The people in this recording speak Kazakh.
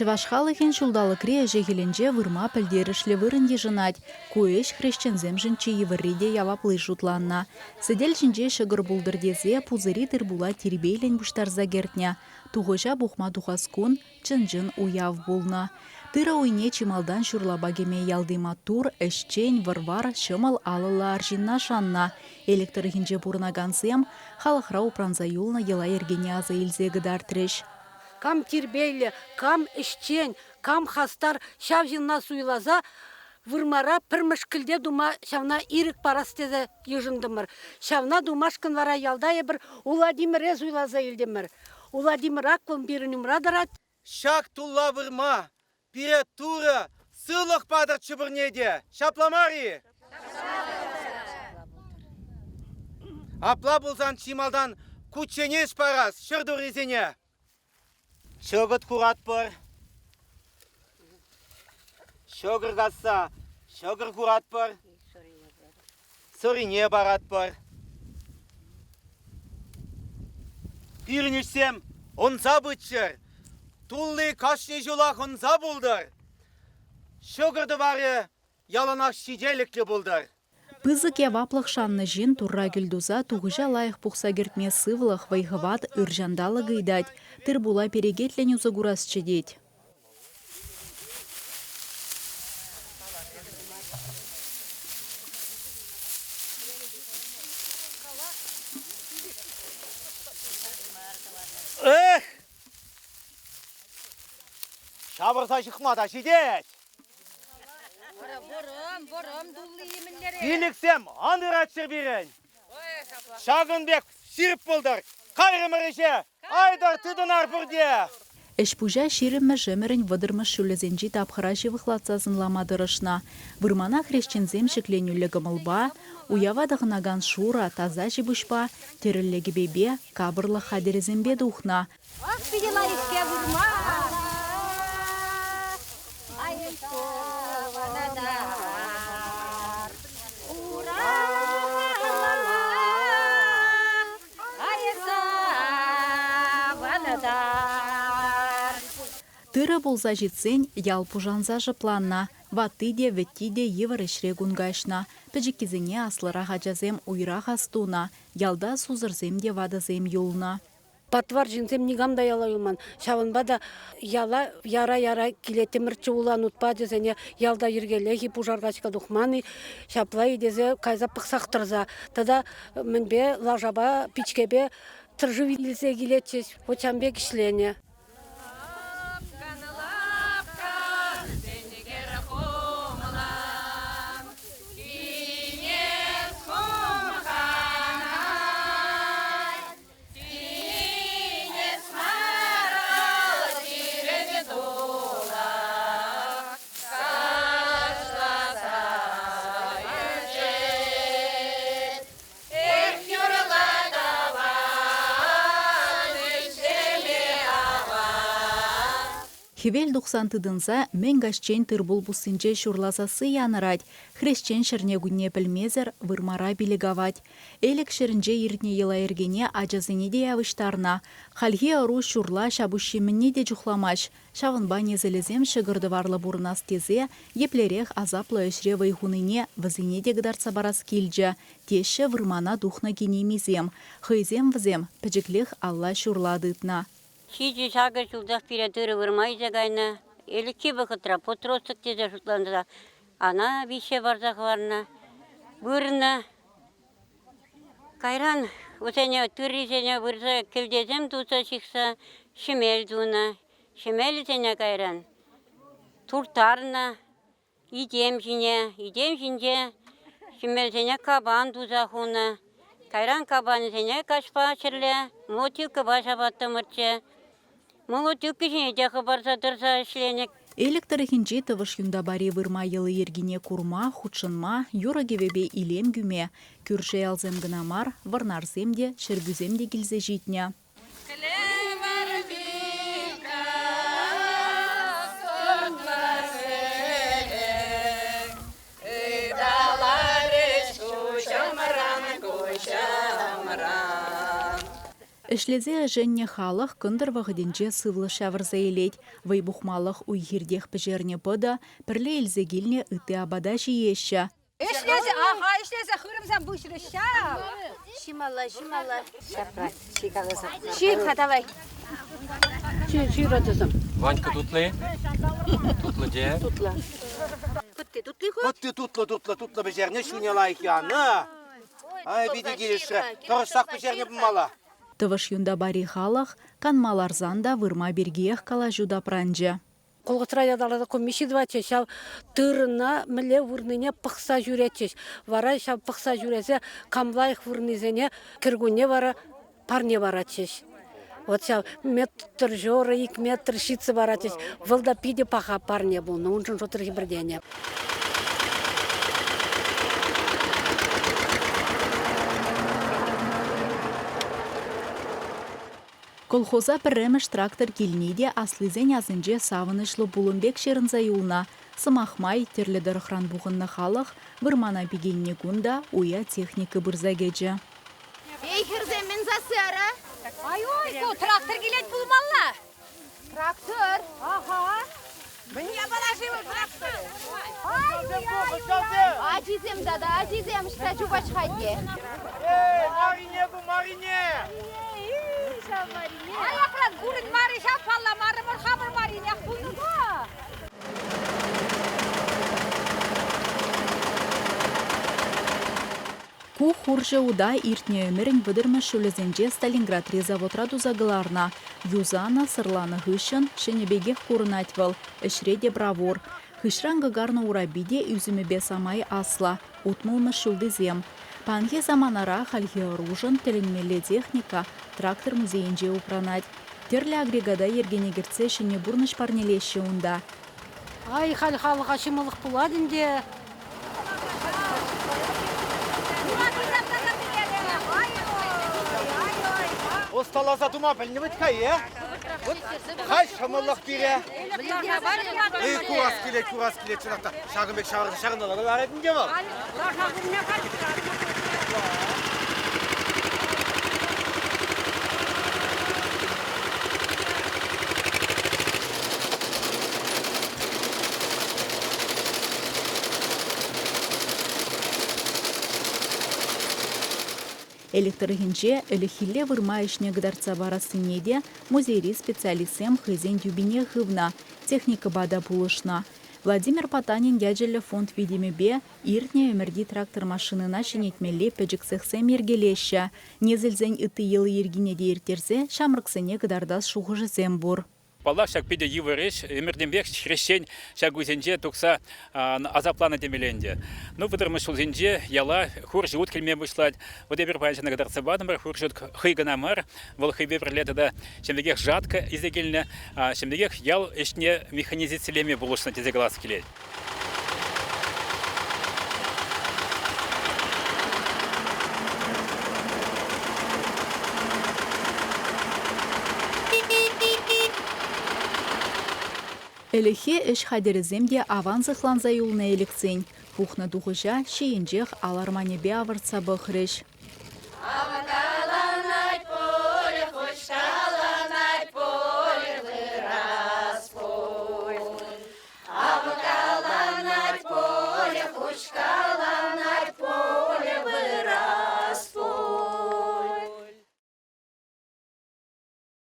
Чываш халыхен шулдалы крие жегеленже вырма пілдерішлі вырын ежынать. Куэш хрещензем жінчі евірриде яваплы жутланна. Сідель жінже шығыр бұлдырдезе пузыри тырбула тербейлен бұштарза гертня. Туғыжа бұхма тухаскун чын-жын уяв болна. Тыра уйне чималдан шурлаба кеме ялдыма тур, эшчен, варвар, шымал алыла аржинна шанна. Электр хинже бурнагансем, халықра упранза юлна ела ергене аза илзе гыдар треш. Кам тербейлі, кам ішчен, кам хастар шавжинна суйлаза, вырмара пірмішкілде дума шавна ирік парастезе ежіндімір. Шавна думашкын вара ялдайы бір Уладимир эз уйлаза елдемір. Уладимир аквым бірінім радарат. Шак тулла вырма, пире тура, сылық падыр чыбырнеде. Шапламари! Апла бұлзан чималдан күтченеш парас, шырду резене. Шогыт курат бар. Шогыр гасса, шогыр курат бар. Сорине барат бар. Пирнешсем, он забытчыр. Тулли кашни жулах он забулдар. Шогырды бары яланақ шиделікті булдар. Пызык яваплық шанны жин турра гүлдуза туғыжа лайық пұқса гертме сывлық вайғыват үржандалы гыйдать. Тыр була перегетлен узагурас чедеть. Эх! Шабырса шықмада шедеть! Биліксем, андыратшыр берен. Шағынбек ширіп болдар. Қайрымырыше, айдар түдінар бірде. Эшпужа ширімі жемірін вадырмы шүлізенжі тапқыра жевықлатсасын ламадырышна. Вырмана хрещензем шекленюлі гымылба, уявадығынаган шура таза жібушпа, терілігі бебе, кабырлы хадерезембе дұхна. Ах, пидела иске вырма! Тыра болза жетсен, ял пужанза жыпланна. Ваттыде, веттиде еварышре гунгашна. Пэджиккизене аслыра хачазем уйра хастуна. Ялда сузырземде вадазем юлна. Патвар жинсем нигамда яла юлман. Шавынбада яла яра килетемірчі улан ұтпа дезене ялда ергелеги пужаргачка духманы шаплай дезе кайза пықсақтырза. Тада мінбе лажаба пичкебе тыржывилзе келетчес, почамбе кішлене. Хевел 90-тыдынса мен гашчен тырбул бусынче шурласасы янырать, хрещен шырне гүнне пілмезір вырмара билегавать. Элек шырынче иртне ела ергене ажазыне де явыштарна. Хальге ару шурла шабушеміне де жухламаш. Шавынба незелезем шығырды варлы бурнас тезе, еплерех азаплы өшре вайхуныне візіне де гыдарца барас келджі. Теші вырмана духна кенемезем. Хыйзем візем, пәжіклех алла шурладытна. Чиджи шагыр жылдақ пиратыры вырмайза гайна. Элікі бұқытра потростық тезе жұтландыра. Ана више барзақ варна. Бұрына. Кайран, өсене түрризене бұрза келдезем туса шықса, шемел дуна. Шемел зене кайран. Туртарна. Идем жинже. Шемел зене кабан дуза хуна. Кайран кабан зене кашпа шырле. Мотив каба шабатты мұрче. Электр хинче тывыш юнда бари вырма йылы ергине курма, худшынма, юра гевебе илем гюме. Күрше алзем гынамар, варнарземде, шергюземде килзе житня. Эшлезе женне халық күндір вағыденже сывлы шавырза елет. Вайбухмалық уйгердех піжерне пыда, пірле елзегілне үті абада жиеші. İşleze, aha işleze hırımızdan bu işi şap. Şimala. Şapra, şika давай. Ширатасам. Ванька тутлы? Тутлы же? Тутла. Тұтлы бежерне шуне лайық яны. Ай, биді келеші. Тұрышсақ бежерне бұмала. Тывыш юнда бари халық, канмаларзанда вырма бергех кала жуда пранжа. Колғытыра ядалада комиші двачы, шау тырына міле вұрныне пықса жүретчеш. Вара шау пықса жүресе, камлайық вұрнызене кіргуне вара парне барачеш. Вот шау метр жоры, 2 метр шицы барачеш. Вылда пиде паха парне бұл, но оншын жотырғы бірдене. Колхоза пірреміш трактор келнеде аслызен азынже савынышлы булынбек шерінза юлна. Сымахмай терледір хран бұғынны халық, вырмана бігенне күнда уя техника бірза кеже. Ey hırzemin zasıara. Ay, o traktör gelet bulmalı. Traktör? Aha. Beni yabalaşıyor traktör. Ay. Acizim dada, acizim işte çubaç haydi. Марине bu, Марине. Ayaklar kurun marı şapalla marı mor hamur marine kuyunu bu. Ку хурже уда иртне өмірін вдырмы шөлізенже Сталинград резавотрadu загыларна. Юзана сырланы хышын шенебеге курынатвал, ішреде бравор. Хышран гагарны урабиде үзімебе самай асла, утмылмы шулдызем. Панге заманара халхи оружын тілінмелі техника трактор музейінже упранать. Терлі агрегада ергенегерце шене бурныш парнелеші унда. Ай, халыға шымылық бұладынде. Осталаза дума біліне біткай, е? Қай шамылық бере? Ей, курас келет, шынақта. Шағынбек шағындалады ғаретінде бол. Электрогенже элехилле вырма ишне гдарца барасынеде музейри специалистем хызен дюбине хывна, техника бада булышна. Владимир Потанин дяджелі фонд видимебе иртне өмірді трактор машинына шенетмелі пәжіксіқсем ергелеші. Незілзен үті елі ергенеде ертерзе шамрықсыне гдардас шуғыжызем бұр. Пала шак пиде ювырыш, эмерденбек хрещень шак үзенже тукса азаплана демеленде. Ну, выдырмыш улзенже яла хур живут кельме вышлать. Вот я перпанча на гадарца бадамар, хур живут хыганамар, вол хыбе прилета да шемдегех жатка изегельне, шемдегех ял ешне механизицелеме булушна тезе глаз келет. Элехе эш хадеріземде аван зықланза юлна элексен. Пухна дұғыжа шейінжех аларманебе авырца бұқырыш.